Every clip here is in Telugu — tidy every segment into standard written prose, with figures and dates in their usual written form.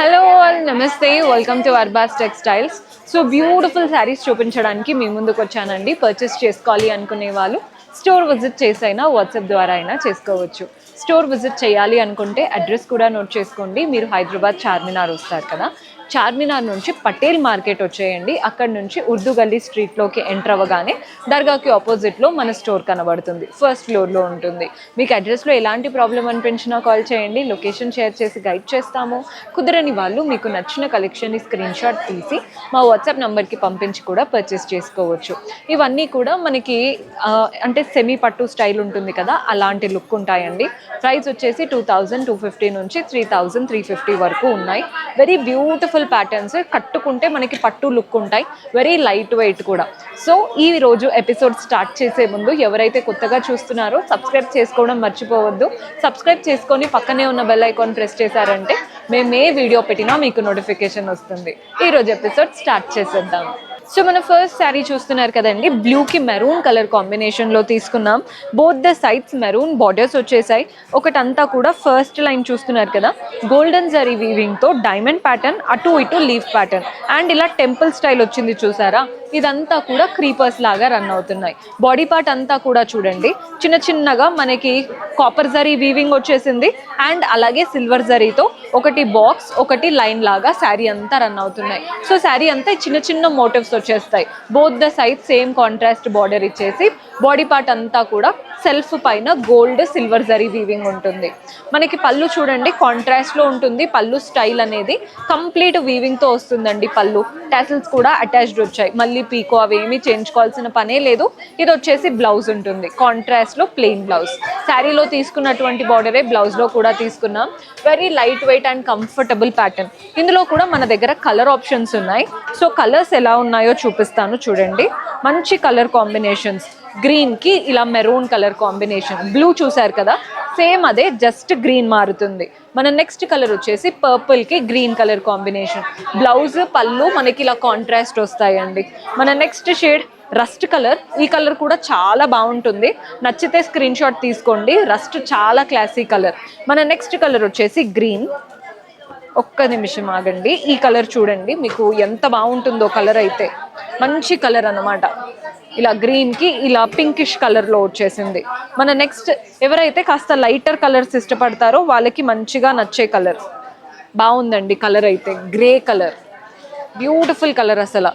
హలో ఆల్ నమస్తే, welcome to Arbaz textiles. So beautiful saris చూపించడానికి మీ ముందుకు వచ్చానండి. పర్చేస్ చేసుకోవాలి అనుకునే వాళ్ళు స్టోర్ విజిట్ చేసైనా వాట్సాప్ ద్వారా అయినా చేసుకోవచ్చు. స్టోర్ విజిట్ చేయాలి అనుకుంటే అడ్రస్ కూడా నోట్ చేసుకోండి. మీరు హైదరాబాద్ చార్మినార్ వస్తారు కదా, చార్మినార్ నుంచి పటేల్ మార్కెట్ వచ్చేయండి. అక్కడ నుంచి ఉర్దూ గల్లీ స్ట్రీట్లోకి ఎంటర్ అవ్వగానే దర్గాకి ఆపోజిట్లో మన స్టోర్ కనబడుతుంది. ఫస్ట్ ఫ్లోర్లో ఉంటుంది. మీకు అడ్రస్లో ఎలాంటి ప్రాబ్లం అనిపించినా కాల్ చేయండి, లొకేషన్ షేర్ చేసి గైడ్ చేస్తాము. కుదరని వాళ్ళు మీకు నచ్చిన కలెక్షన్ని స్క్రీన్ షాట్ తీసి మా వాట్సాప్ నెంబర్కి పంపించి కూడా పర్చేస్ చేసుకోవచ్చు. ఇవన్నీ కూడా మనకి అంటే సెమీ పట్టు స్టైల్ ఉంటుంది కదా, అలాంటి లుక్ ఉంటాయండి. ప్రైస్ వచ్చేసి 2250 నుంచి 3350 వరకు ఉన్నాయి. వెరీ బ్యూటిఫుల్ ప్యాటర్న్స్, కట్టుకుంటే మనకి పట్టు లుక్ ఉంటాయి. వెరీ లైట్ వెయిట్ కూడా. సో ఈ రోజు ఎపిసోడ్ స్టార్ట్ చేసే ముందు ఎవరైతే కొత్తగా చూస్తున్నారో సబ్స్క్రైబ్ చేసుకోవడం మర్చిపోవద్దు. సబ్స్క్రైబ్ చేసుకొని పక్కనే ఉన్న బెల్ ఐకాన్ ప్రెస్ చేశారంటే మేము ఏ వీడియో పెట్టినా మీకు నోటిఫికేషన్ వస్తుంది. ఈరోజు ఎపిసోడ్ స్టార్ట్ చేసేద్దాం. సో మన ఫస్ట్ శారీ చూస్తున్నారు కదండి, బ్లూకి మెరూన్ కలర్ కాంబినేషన్లో తీసుకున్నాం. Both the sides maroon borders వచ్చేసాయి. ఒకటంతా కూడా ఫస్ట్ లైన్ చూస్తున్నారు కదా, గోల్డెన్ జరీ వీవింగ్తో డైమండ్ ప్యాటర్న్, అటు ఇటు లీఫ్ ప్యాటర్న్ అండ్ ఇలా టెంపుల్ స్టైల్ వచ్చింది చూసారా. ఇదంతా కూడా క్రీపర్స్ లాగా రన్ అవుతున్నాయి. బాడీ పార్ట్ అంతా కూడా చూడండి చిన్న చిన్నగా మనకి కాపర్ జరీ వీవింగ్ వచ్చేసింది అండ్ అలాగే సిల్వర్ జరీతో ఒకటి బాక్స్ ఒకటి లైన్ లాగా శారీ అంతా రన్ అవుతున్నాయి. సో శారీ అంతా చిన్న చిన్న మోటివ్స్ వచ్చేస్తాయి. Both the side same contrast border ఇచ్చేసి బాడీ పార్ట్ అంతా కూడా సెల్ఫ్ పైన గోల్డ్ సిల్వర్ జరీ వీవింగ్ ఉంటుంది. మనకి పళ్ళు చూడండి కాంట్రాస్ట్లో ఉంటుంది. పళ్ళు స్టైల్ అనేది కంప్లీట్ వీవింగ్తో వస్తుందండి. పళ్ళు టాసిల్స్ కూడా అటాచ్డ్ వచ్చాయి. మళ్ళీ పీకో అవి ఏమీ చేయించుకోవాల్సిన పనే లేదు. ఇది వచ్చేసి బ్లౌజ్ ఉంటుంది కాంట్రాస్ట్లో ప్లెయిన్ బ్లౌజ్. శారీలో తీసుకున్నటువంటి బార్డరే బ్లౌజ్లో కూడా తీసుకున్నాం. Very light weight and comfortable pattern. ఇందులో కూడా మన దగ్గర కలర్ ఆప్షన్స్ ఉన్నాయి. సో కలర్స్ ఎలా ఉన్నాయో చూపిస్తాను చూడండి. మంచి కలర్ కాంబినేషన్స్, గ్రీన్కి ఇలా మెరూన్ కలర్ కాంబినేషన్, బ్లూ చూసారు కదా సేమ్ అదే జస్ట్ గ్రీన్ మారుతుంది. మన నెక్స్ట్ కలర్ వచ్చేసి పర్పుల్కి గ్రీన్ కలర్ కాంబినేషన్. బ్లౌజ్ పళ్ళు మనకి ఇలా కాంట్రాస్ట్ వస్తాయండి. మన నెక్స్ట్ షేడ్ రస్ట్ కలర్. ఈ కలర్ కూడా చాలా బాగుంటుంది, నచ్చితే స్క్రీన్ షాట్ తీసుకోండి. రస్ట్ చాలా క్లాసీ కలర్. మన నెక్స్ట్ కలర్ వచ్చేసి గ్రీన్. ఒక్క నిమిషం ఆగండి. ఈ కలర్ చూడండి మీకు ఎంత బాగుంటుందో. కలర్ అయితే మంచి కలర్ అన్నమాట. ఇలా గ్రీన్కి ఇలా పింకిష్ కలర్లో వచ్చేసింది. మన నెక్స్ట్ ఎవరైతే కాస్త లైటర్ కలర్స్ ఇష్టపడతారో వాళ్ళకి మంచిగా నచ్చే కలర్. బాగుందండి కలర్ అయితే. గ్రే కలర్, బ్యూటిఫుల్ కలర్ అసలు.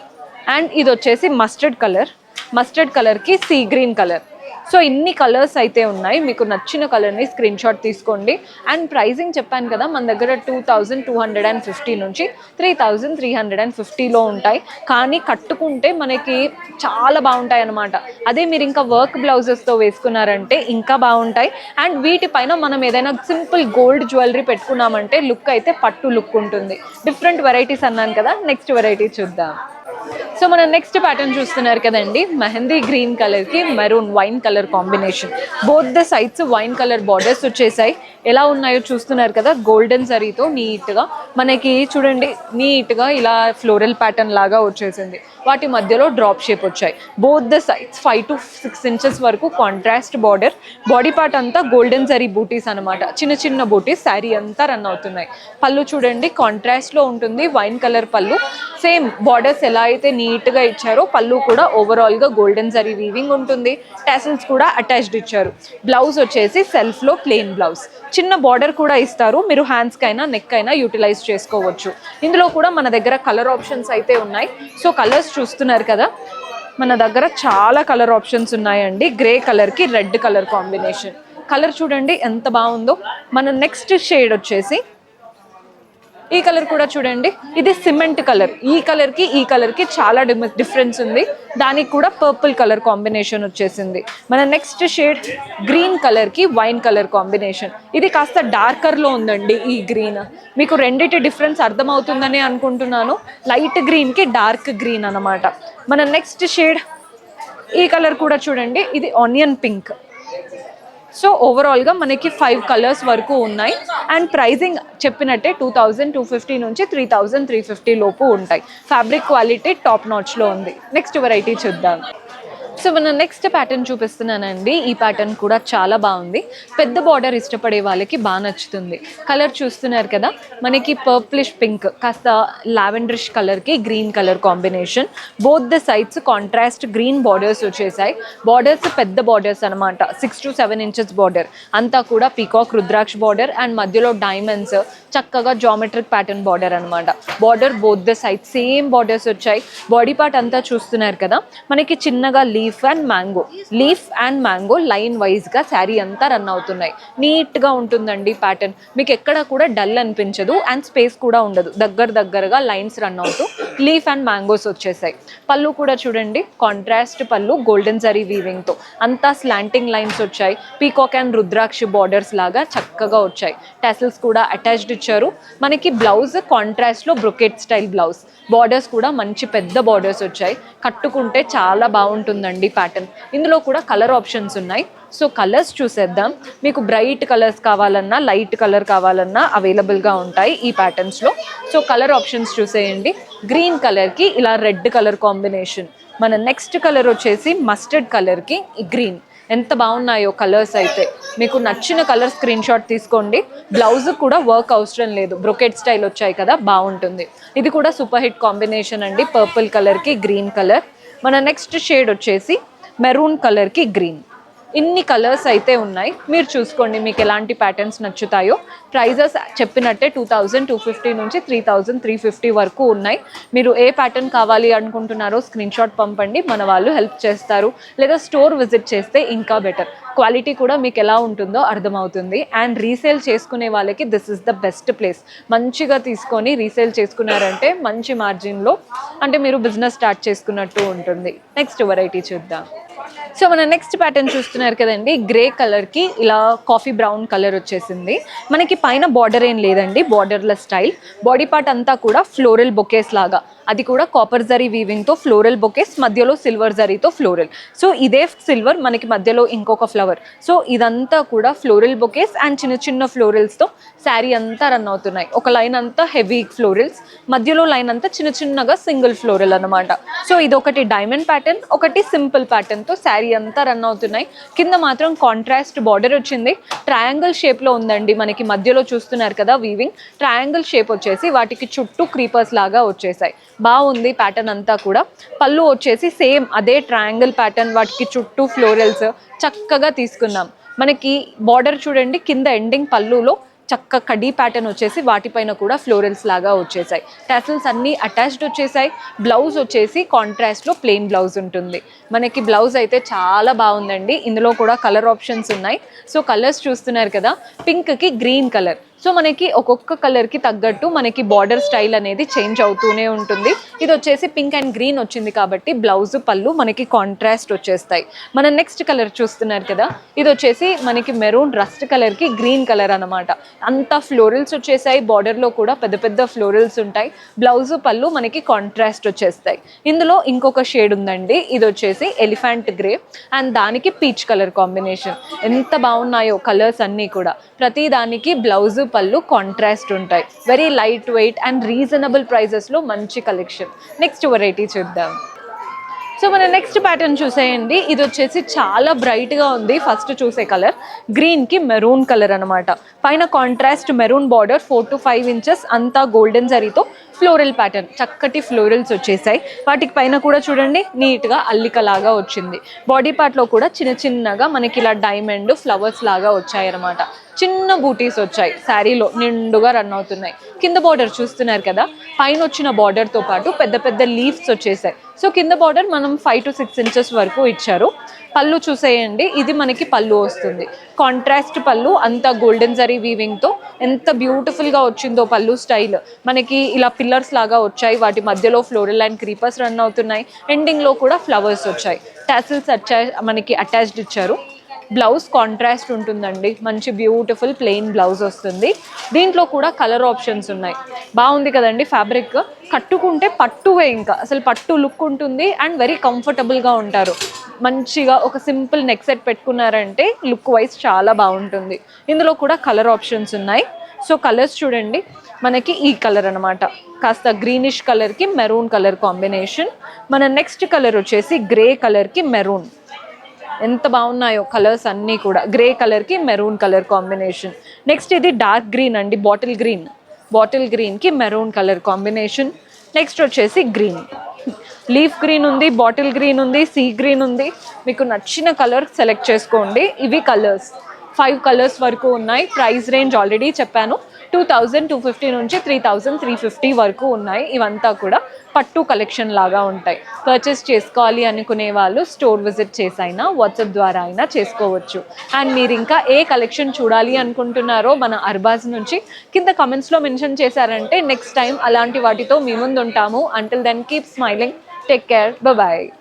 అండ్ ఇది వచ్చేసి మస్టర్డ్ కలర్. మస్టర్డ్ కలర్కి సీ గ్రీన్ కలర్. సో ఇన్ని కలర్స్ అయితే ఉన్నాయి. మీకు నచ్చిన కలర్ని స్క్రీన్ షాట్ తీసుకోండి. అండ్ ప్రైజింగ్ చెప్పాను కదా, మన దగ్గర 2250 నుంచి 3350లో ఉంటాయి. కానీ కట్టుకుంటే మనకి చాలా బాగుంటాయి అన్నమాట. అదే మీరు ఇంకా వర్క్ బ్లౌజెస్తో వేసుకున్నారంటే ఇంకా బాగుంటాయి. అండ్ వీటిపైన మనం ఏదైనా సింపుల్ గోల్డ్ జ్యువెలరీ పెట్టుకున్నామంటే లుక్ అయితే పట్టు లుక్ ఉంటుంది. డిఫరెంట్ వెరైటీస్ అన్నాను కదా, నెక్స్ట్ వెరైటీ చూద్దాం. సో మన నెక్స్ట్ ప్యాటర్న్ చూస్తున్నారు కదండి, మెహందీ గ్రీన్ కలర్కి maroon wine colour combination. Both the sides wine colour borders వచ్చేసాయి. ఎలా ఉన్నాయో చూస్తున్నారు కదా, గోల్డెన్ జరీతో నీట్గా మనకి చూడండి నీట్గా ఇలా ఫ్లోరల్ ప్యాటర్న్ లాగా వచ్చేసింది. వాటి మధ్యలో డ్రాప్ షేప్ వచ్చాయి. Both the sides 5 to 6 inches వరకు కాంట్రాస్ట్ బార్డర్. బాడీ పార్ట్ అంతా గోల్డెన్ జరీ బూటీస్ అనమాట, చిన్న చిన్న బూటీస్ శారీ అంతా రన్ అవుతున్నాయి. పళ్ళు చూడండి కాంట్రాస్ట్లో ఉంటుంది, వైన్ కలర్ పళ్ళు. సేమ్ బార్డర్స్ ఎలా అయితే నీట్గా ఇచ్చారో పళ్ళు కూడా ఓవరాల్గా గోల్డెన్ జరీ వీవింగ్ ఉంటుంది. టాసిల్స్ కూడా అటాచ్డ్ ఇచ్చారు. బ్లౌజ్ వచ్చేసి సెల్ఫ్లో ప్లెయిన్ బ్లౌజ్. చిన్న బార్డర్ కూడా ఇస్తారు, మీరు హ్యాండ్స్కి అయినా నెక్ అయినా యూటిలైజ్ చేసుకోవచ్చు. ఇందులో కూడా మన దగ్గర కలర్ ఆప్షన్స్ అయితే ఉన్నాయి. సో కలర్స్ చూస్తున్నారు కదా, మన దగ్గర చాలా కలర్ ఆప్షన్స్ ఉన్నాయండి. గ్రే కలర్కి రెడ్ కలర్ కాంబినేషన్. కలర్ చూడండి ఎంత బాగుందో. మన నెక్స్ట్ షేడ్ వచ్చేసి ఈ కలర్ కూడా చూడండి, ఇది సిమెంట్ కలర్. ఈ కలర్కి చాలా డిఫరెన్స్ ఉంది. దానికి కూడా పర్పుల్ కలర్ కాంబినేషన్ వచ్చేసింది. మన నెక్స్ట్ షేడ్ గ్రీన్ కలర్కి వైన్ కలర్ కాంబినేషన్. ఇది కాస్త డార్కర్లో ఉందండి. ఈ గ్రీన్ మీకు రెండిటి డిఫరెన్స్ అర్థమవుతుందని అనుకుంటున్నాను. లైట్ గ్రీన్కి డార్క్ గ్రీన్ అన్నమాట. మన నెక్స్ట్ షేడ్ ఈ కలర్ కూడా చూడండి, ఇది ఆనియన్ పింక్. సో ఓవరాల్గా మనకి 5 కలర్స్ వరకు ఉన్నాయి. అండ్ ప్రైజింగ్ చెప్పినట్టే 2250 నుంచి 3350 లోపు ఉంటాయి. ఫ్యాబ్రిక్ క్వాలిటీ టాప్ నాచ్లో ఉంది. నెక్స్ట్ వెరైటీ చూద్దాం. సో మన నెక్స్ట్ ప్యాటర్న్ చూపిస్తున్నానండి. ఈ ప్యాటర్న్ కూడా చాలా బాగుంది. పెద్ద బార్డర్ ఇష్టపడే వాళ్ళకి బాగా నచ్చుతుంది. కలర్ చూస్తున్నారు కదా, మనకి పర్ప్లిష్ పింక్ కాస్త లావెండరిష్ కలర్కి green colour combination. Both the sides contrast green borders వచ్చేసాయి. బార్డర్స్ పెద్ద బార్డర్స్ అనమాట, 6 to 7 inches బార్డర్ అంతా కూడా పీకాక్ రుద్రాక్ష బార్డర్ అండ్ మధ్యలో డైమండ్స్, చక్కగా జామెట్రిక్ ప్యాటర్న్ బార్డర్ అనమాట. Border both the side same borders వచ్చాయి. బాడీ పార్ట్ అంతా చూస్తున్నారు కదా, మనకి చిన్నగా leaf and mango line wise గా శారీ అంతా రన్ అవుతున్నాయి. నీట్ గా ఉంటుందండి ప్యాటర్న్, మీకు ఎక్కడ కూడా డల్ అనిపించదు అండ్ స్పేస్ కూడా ఉండదు. దగ్గరగా లైన్స్ రన్ అవుతూ లీఫ్ అండ్ మ్యాంగోస్ వచ్చేసాయి. పళ్ళు కూడా చూడండి, కాంట్రాస్ట్ పళ్ళు గోల్డెన్ జరీ వీవింగ్ తో అంతా స్లాంటింగ్ లైన్స్ వచ్చాయి. పీకాక్ అండ్ రుద్రాక్ష బార్డర్స్ లాగా చక్కగా వచ్చాయి. టెసల్స్ కూడా అటాచ్డ్ ఇచ్చారు. మనకి బ్లౌజ్ కాంట్రాస్ట్ లో బ్రొకెట్ స్టైల్ బ్లౌజ్, బార్డర్స్ కూడా మంచి పెద్ద బార్డర్స్ వచ్చాయి. కట్టుకుంటే చాలా బాగుంటుందండి ప్యాటర్న్. ఇందులో కూడా కలర్ ఆప్షన్స్ ఉన్నాయి. సో కలర్స్ చూసేద్దాం. మీకు బ్రైట్ కలర్స్ కావాలన్నా లైట్ కలర్ కావాలన్నా అవైలబుల్గా ఉంటాయి ఈ ప్యాటర్న్స్లో. సో కలర్ ఆప్షన్స్ చూసేయండి. గ్రీన్ కలర్కి ఇలా రెడ్ కలర్ కాంబినేషన్. మన నెక్స్ట్ కలర్ వచ్చేసి మస్టర్డ్ కలర్కి గ్రీన్. ఎంత బాగున్నాయో కలర్స్ అయితే. మీకు నచ్చిన కలర్ స్క్రీన్ షాట్ తీసుకోండి. బ్లౌజ్ కూడా వర్క్ అవసరం లేదు, బ్రొకెట్ స్టైల్ వచ్చాయి కదా, బాగుంటుంది. ఇది కూడా సూపర్ హిట్ కాంబినేషన్ అండి, పర్పుల్ కలర్కి గ్రీన్ కలర్. మన నెక్స్ట్ షేడ్ వచ్చేసి మెరూన్ కలర్కి గ్రీన్. ఇన్ని కలర్స్ అయితే ఉన్నాయి, మీరు చూసుకోండి మీకు ఎలాంటి ప్యాటర్న్స్ నచ్చుతాయో. ప్రైజెస్ చెప్పినట్టే 2250 నుంచి 3350 వరకు ఉన్నాయి. మీరు ఏ ప్యాటర్న్ కావాలి అనుకుంటున్నారో స్క్రీన్ షాట్ పంపండి, మన వాళ్ళు హెల్ప్ చేస్తారు. లేదా స్టోర్ విజిట్ చేస్తే ఇంకా బెటర్, క్వాలిటీ కూడా మీకు ఎలా ఉంటుందో అర్థమవుతుంది. అండ్ రీసేల్ చేసుకునే వాళ్ళకి this is the best place. మంచిగా తీసుకొని రీసేల్ చేసుకున్నారంటే మంచి మార్జిన్లో, అంటే మీరు బిజినెస్ స్టార్ట్ చేసుకున్నట్టు ఉంటుంది. నెక్స్ట్ వెరైటీ చూద్దాం. సో మన నెక్స్ట్ ప్యాటర్న్ చూస్తున్నారు కదండి, గ్రే కలర్కి ఇలా కాఫీ బ్రౌన్ కలర్ వచ్చేసింది. మనకి పైన బార్డర్ ఏం లేదండి, బార్డర్లెస్ స్టైల్. బాడీ పార్ట్ అంతా కూడా ఫ్లోరల్ బొకేస్ లాగా, అది కూడా కాపర్ జరీ వీవింగ్తో ఫ్లోరల్ బొకేస్, మధ్యలో సిల్వర్ జరీతో ఫ్లోరల్. సో ఇదే సిల్వర్, మనకి మధ్యలో ఇంకొక ఫ్లవర్. సో ఇదంతా కూడా ఫ్లోరల్ బొకేస్ అండ్ చిన్న చిన్న ఫ్లోరల్స్తో శారీ అంతా రన్ అవుతున్నాయి. ఒక లైన్ అంతా హెవీ ఫ్లోరల్స్, మధ్యలో లైన్ అంతా చిన్న చిన్నగా సింగిల్ ఫ్లోరల్ అనమాట. సో ఇది ఒకటి డైమండ్ ప్యాటర్న్, ఒకటి సింపుల్ ప్యాటర్న్తో శారీ అంతా రన్ అవుతున్నాయి. కింద మాత్రం కాంట్రాస్ట్ బార్డర్ వచ్చింది. ట్రయాంగిల్ షేప్లో ఉందండి, మనకి మధ్యలో చూస్తున్నారు కదా వీవింగ్, ట్రయాంగిల్ షేప్ వచ్చేసి వాటికి చుట్టూ క్రీపర్స్ లాగా వచ్చేసాయి. బాగుంది ప్యాటర్న్ అంతా కూడా. పళ్ళు వచ్చేసి సేమ్ అదే ట్రయాంగిల్ ప్యాటర్న్, వాటికి చుట్టూ ఫ్లోరల్స్ చక్కగా తీసుకున్నాం. మనకి బార్డర్ చూడండి, కింద ఎండింగ్ పళ్ళులో చక్క కడీ ప్యాటర్న్ వచ్చేసి వాటిపైన కూడా ఫ్లోరల్స్ లాగా వచ్చేసాయి. టెసల్స్ అన్నీ అటాచ్డ్ వచ్చేసాయి. బ్లౌజ్ వచ్చేసి కాంట్రాస్ట్లో ప్లెయిన్ బ్లౌజ్ ఉంటుంది. మనకి బ్లౌజ్ అయితే చాలా బాగుందండి. ఇందులో కూడా కలర్ ఆప్షన్స్ ఉన్నాయి. సో కలర్స్ చూస్తున్నారు కదా, పింక్కి గ్రీన్ కలర్. సో మనకి ఒక్కొక్క కలర్కి తగ్గట్టు మనకి బార్డర్ స్టైల్ అనేది చేంజ్ అవుతూనే ఉంటుంది. ఇది వచ్చేసి పింక్ అండ్ గ్రీన్ వచ్చింది కాబట్టి బ్లౌజ్ పళ్ళు మనకి కాంట్రాస్ట్ వచ్చేస్తాయి. మన నెక్స్ట్ కలర్ చూస్తున్నారు కదా, ఇది వచ్చేసి మనకి మెరూన్ రస్ట్ కలర్కి గ్రీన్ కలర్ అనమాట. అంతా ఫ్లోరల్స్ వచ్చేసాయి, బార్డర్లో కూడా పెద్ద పెద్ద ఫ్లోరల్స్ ఉంటాయి. బ్లౌజ్ పళ్ళు మనకి కాంట్రాస్ట్ వచ్చేస్తాయి. ఇందులో ఇంకొక షేడ్ ఉందండి, ఇది వచ్చేసి ఎలిఫెంట్ గ్రే అండ్ దానికి పీచ్ కలర్ కాంబినేషన్. ఎంత బాగున్నాయో కలర్స్ అన్నీ కూడా. ప్రతి దానికి బ్లౌజ్ పళ్ళు కాంట్రాస్ట్ ఉంటాయి. Very light weight and reasonable ప్రైజెస్లో మంచి కలెక్షన్. నెక్స్ట్ వెరైటీ చూద్దాం. సో మన నెక్స్ట్ ప్యాటర్న్ చూసేయండి. ఇది వచ్చేసి చాలా బ్రైట్గా ఉంది. ఫస్ట్ చూసే కలర్ గ్రీన్కి మెరూన్ కలర్ అనమాట. పైన contrast maroon border 4 to 5 inches అంతా గోల్డెన్ జరీతో ఫ్లోరల్ ప్యాటర్న్, చక్కటి ఫ్లోరల్స్ వచ్చేసాయి. వాటికి పైన కూడా చూడండి నీట్గా అల్లికలాగా వచ్చింది. బాడీ పార్ట్లో కూడా చిన్న చిన్నగా మనకి ఇలా డైమండ్ ఫ్లవర్స్ లాగా వచ్చాయన్నమాట. చిన్న బూటీస్ వచ్చాయి, శారీలో నిండుగా రన్ అవుతున్నాయి. కింద బార్డర్ చూస్తున్నారు కదా, పైన వచ్చిన బార్డర్తో పాటు పెద్ద పెద్ద లీవ్స్ వచ్చేసాయి. సో కింద బార్డర్ మనం 5 to 6 inches వరకు ఇచ్చారు. పళ్ళు చూసేయండి, ఇది మనకి పళ్ళు వస్తుంది. కాంట్రాస్ట్ పళ్ళు, అంతా గోల్డెన్ జరీ వీవింగ్తో ఎంత బ్యూటిఫుల్గా వచ్చిందో పళ్ళు స్టైల్. మనకి ఇలా పిల్లర్స్ లాగా వచ్చాయి, వాటి మధ్యలో ఫ్లోరల్ అండ్ క్రీపర్స్ రన్ అవుతున్నాయి. ఎండింగ్లో కూడా ఫ్లవర్స్ వచ్చాయి. టాసిల్స్ మనకి అటాచ్డ్ ఇచ్చారు. బ్లౌజ్ కాంట్రాస్ట్ ఉంటుందండి, మంచి బ్యూటిఫుల్ ప్లెయిన్ బ్లౌజ్ వస్తుంది. దీంట్లో కూడా కలర్ ఆప్షన్స్ ఉన్నాయి. బాగుంది కదండి ఫ్యాబ్రిక్, కట్టుకుంటే పట్టువే, ఇంకా అసలు పట్టు లుక్ ఉంటుంది అండ్ వెరీ కంఫర్టబుల్గా ఉంటారు. మంచిగా ఒక సింపుల్ నెక్ సెట్ పెట్టుకున్నారంటే లుక్ వైజ్ చాలా బాగుంటుంది. ఇందులో కూడా కలర్ ఆప్షన్స్ ఉన్నాయి. సో కలర్స్ చూడండి, మనకి ఈ కలర్ అనమాట, కాస్త గ్రీనిష్ కలర్కి మెరూన్ కలర్ కాంబినేషన్. మన నెక్స్ట్ కలర్ వచ్చేసి గ్రే కలర్కి మెరూన్. ఎంత బాగున్నాయో కలర్స్ అన్నీ కూడా, గ్రే కలర్కి మెరూన్ కలర్ కాంబినేషన్. నెక్స్ట్ ఇది డార్క్ గ్రీన్ అండి, బాటిల్ గ్రీన్కి మెరూన్ కలర్ కాంబినేషన్. నెక్స్ట్ వచ్చేసి గ్రీన్, లీఫ్ గ్రీన్ ఉంది, బాటిల్ గ్రీన్ ఉంది, సీ గ్రీన్ ఉంది. మీకు నచ్చిన కలర్ సెలెక్ట్ చేసుకోండి. ఇవి కలర్స్ 5 కలర్స్ వరకు ఉన్నాయి. ప్రైస్ రేంజ్ ఆల్రెడీ చెప్పాను, 2250 నుంచి 3350 వరకు ఉన్నాయి. ఇవంతా కూడా పట్టు కలెక్షన్ లాగా ఉంటాయి. పర్చేస్ చేసుకోవాలి అనుకునే వాళ్ళు స్టోర్ విజిట్ చేసైనా వాట్సాప్ ద్వారా అయినా చేసుకోవచ్చు. అండ్ మీరు ఇంకా ఏ కలెక్షన్ చూడాలి అనుకుంటున్నారో మన అర్బాజ్ నుంచి కింద కమెంట్స్లో మెన్షన్ చేశారంటే నెక్స్ట్ టైం అలాంటి వాటితో మీ ముందు ఉంటాము. Until then keep smiling, take care, bye.